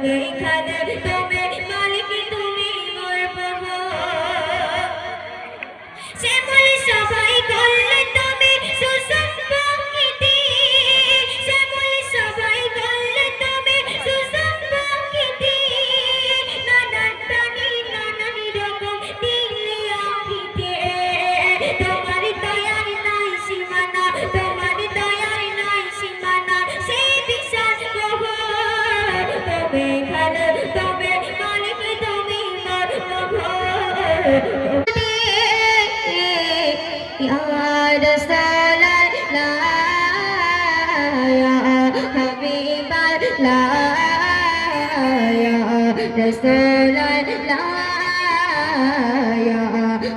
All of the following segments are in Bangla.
তুমি খাদের তুমি মালিক তুমি মোর প্রভু শ্যামল সবাই করলে তুমি সুসম্পর্কিতি শ্যামল সবাই করলে তুমি সুসম্পর্কিতি নানান প্রাণী নানান রকম দিলে আঁকিতে তোমার দয়ার নাই সীমানা তোমার দয়ার নাই সীমানা সেই বিশাল প্রভু তুমি খাদের তুমি মালিক তুমি মোর প্রভু Ya Rasulallah ya Habiballah ya Rasulallah ya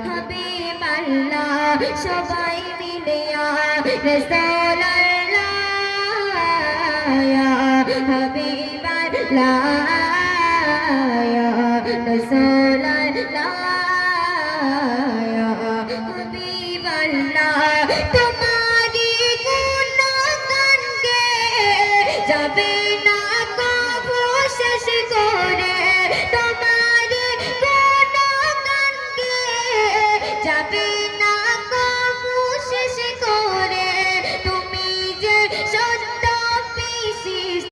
Habiballah সবাই মিলে ya Rasulallah ya Habiballah ya Rasulallah तुम्हारी गुणगान गे जाबे